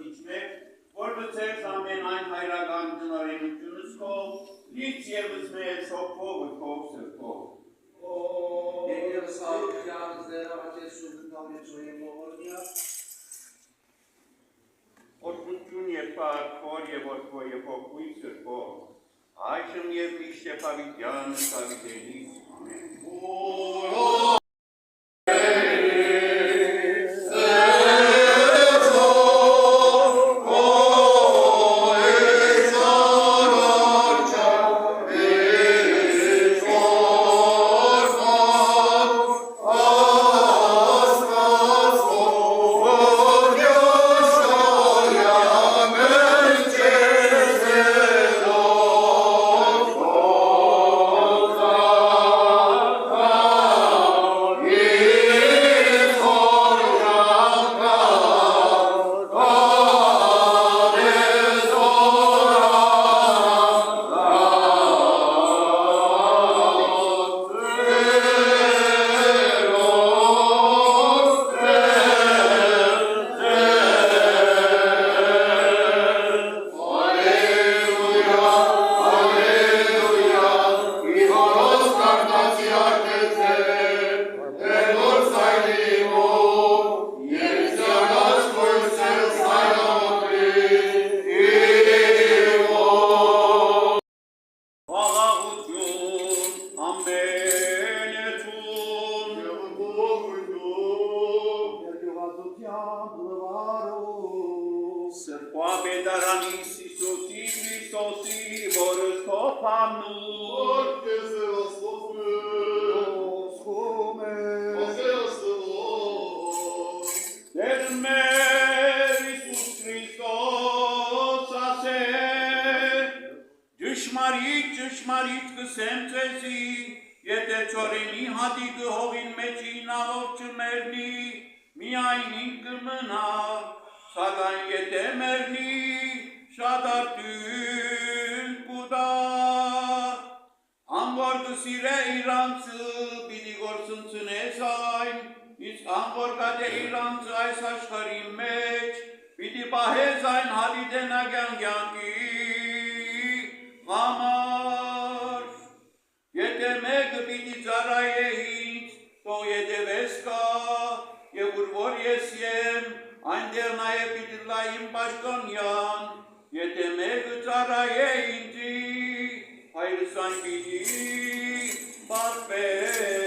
իջնեք, որ գցեք ամեն այն հայրական տնօրենությունս քո, լից ևս մեզ հոգով ու քով սրտով։ Եվս հաղթյանս դերավատեսում գնալեցոյեմ ողորնյա։ Օրգություն և պարքոր և որդվո և հոգույն սրտով, այժմ և միշտ և հավիտյան հավիտենից, ամեն։ Ճշմարիտ կսեմ ձեզի, եթե չորենի հատիկը հողին մեջին աղով չմերնի, միայն ինք կմնա, սակայն եթե մերնի, շատ արդյուն կուտա, անգոր կսիրե իրանցը, պիտի գործընծնես այն, իսկ անգոր կատե իրանցը այս աշխարի մեջ, պիտի պահես այն հավիտենական կյանքի համար, եթե մեկը պիտի ծառայե ինձ, թող ետևես կա, և ուր որ ես եմ, այնտեղ նաև պիտի լա իմ պաշտոնյան, եթե մեկը ծառայե ինձի, հայրս այն պիտի պաշտպեր։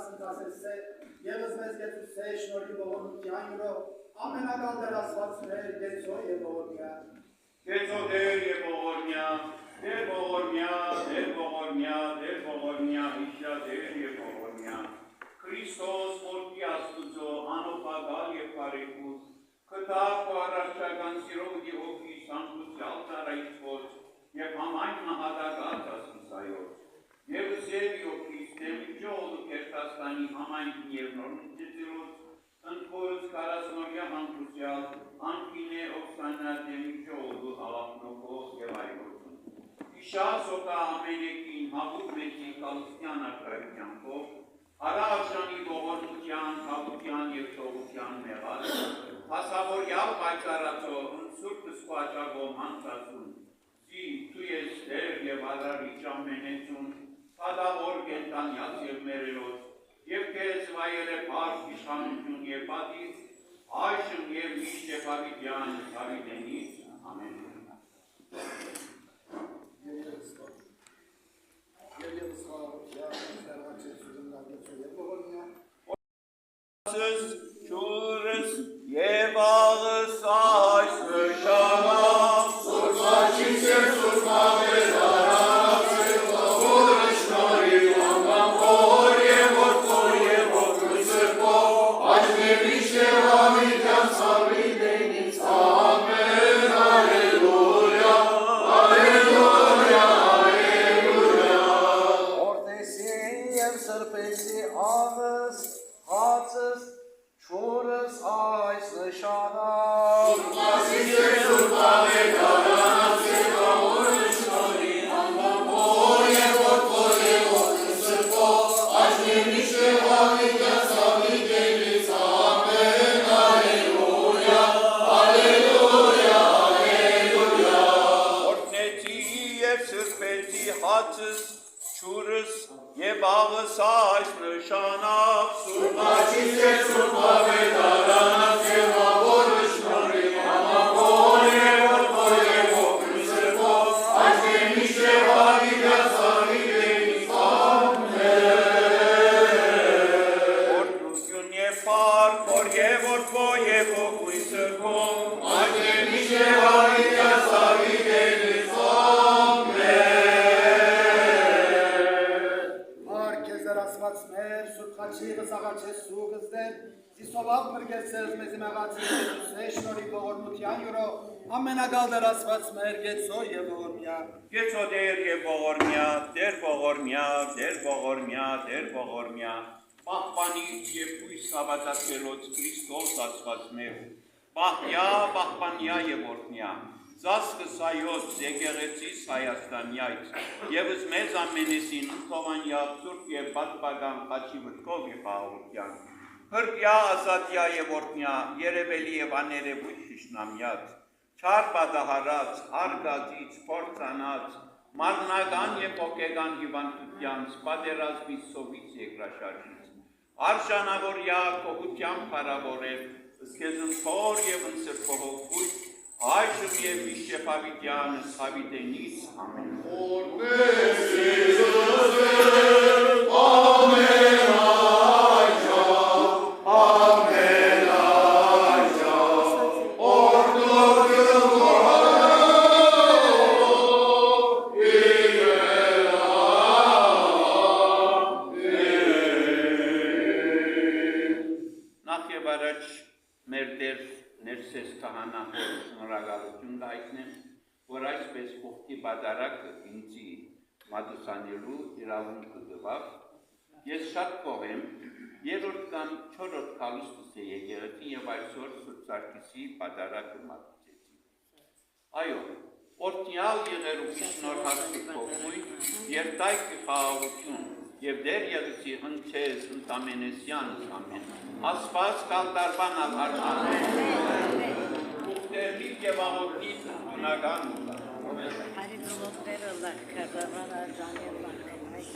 դասնտասեսե, եվս մեզ գեցուսե շնորհի ողորմության յուրո, ամենակալ դերասվածներ գեցո և ողորմյա։ Գեցո դեր և ողորմյա, դեր ողորմյա, դեր ողորմյա, դեր ողորմյա, իշա դեր և ողորմյա։ Քրիստոս որդի Աստուծո, անօպագալ և բարեգութ, կտավ ու առաջական սիրով ու հոգի սանկուցյալ տարայցոց և համայն նահատակած ասուսայոց։ Եվս և հոգիս դեմիջոլ ու կերտաստանի համայնքին և նորմիջեցիրոց, ընթորս կարասնորյա հանդուսյալ, անքին է ովսանա դեմիջոլ ու ալապնոքով և այգործում։ Իշա սոտա ամենեկին հաղուտ մեծի կալստյան արկայությանքով, Արաշանի ողորմության, հաղության և թողության մեղած, հասավորյալ պայծարացո, ընսուրբ սպաճագով հանցացուն, զի դու ես դեր և արարիչ ամենեցուն, հադավոր կենտանյաց և մերելոց, և կեզ վայել է պարկ իշխանություն և պատից, այժմ և միշտ և հավիտյան հավիտենից, ամեն։ Շուրս և աղս այս նշանավ, Սուրբաչից և սուրբավետարավ, Սուրբավորը շնորի անգամ խոր և որդոր և որդոր սրբով, Աշնևիշ և հավիտյան սավիտենից, ամեն, ալելույա, ալելույա, ալելույա։ Որդեսի և սրբեսի աղս, հացս, շուրս այս նշանավ, Սուրբաչից և սուրբավետարավ, Սուրբավորը շնորի անգամ խոր և որդոր սրբով, Աշնևիշ և հավիտյան սավիտենից, ամեն, ալելույա, ալելույա, ալելույա։ Օրհնեցի և սրբեցի հացս, շուրս և աղս այս նշանավ, Սուրբաչից և սուրբավետարանավ, Սուրբավորը շնորհի անգամ խոր և որդոր սրբով, Աշնևիշ և հավիտյան սավիտենից, ամեն։ Օրհնություն և փառք, Հոր և Որդու և Հոգու սրբով, Աշնևիշ և հավիտյան սավիտենից, Սուրբխաչի վզաղաչես սուգս դեր, Զիսովալ մրգեցես մեզի մեղացի Եզուսե շնորհի ողորմության յուրո, ամենագալ դերասված մեր գեցո և ողորմյա։ Գեցո դեր և ողորմյա, դեր ողորմյա, դեր ողորմյա, դեր ողորմյա, պահպանիչ և հույս հավատացելոց Քրիստոս ասված մեր, պահպանյա և օրհնյա, Զասկս հայոց, եկեղեցիս Հայաստանյայց, եվս մեզ ամենեսին ընթովանյա, սուրբ և պատպագան խաչի վտկով և խաղաղության, հրպյա, ազատյա և օրհնյա, երևելի և աներևույթ շիշնամյաց, չար պատահարած, արգածից, փորձանած, մարմնական և հոգեգան հիվանդությանց, պատերազմից, սովից երկրաշարժից, արժանավորյա կողությամբ փառավորել, զգեզուն թոր և ընսրբողոքույթ, այժմ և միշտ և հավիտյան հավիտենից, ամեն։ Օրհնեցի Զրսել, ամեն այջա, ամեն այջա, օրհնություն վարով, Նախ և առաջ մեր դեր ներսես քահանահոր շնորհակալություն կայտնեմ, որ այսպես ողքի պատարակը ինձի մատուցանելու իրավունքը տվավ, ես շատ գոհ եմ, երրորդ կամ չորրորդ կալուստս է եկեղեցի և այսօր Սուրբ Սարգիսի պատարակը մատուցեցի։ Այո, օրհնյալ եղերուքի շնորհացի փոխույթ, երտայք խաղաղություն և դեր եղեցի ընչեզ ընդամենեսյանս ամեն, ասված կալտարբանալ արժանել, ուղտերնիվ և աղորդնիվ ունական ուղղա։ Հարիկոլոտները լակկարավան արժանել մաքրել մեկ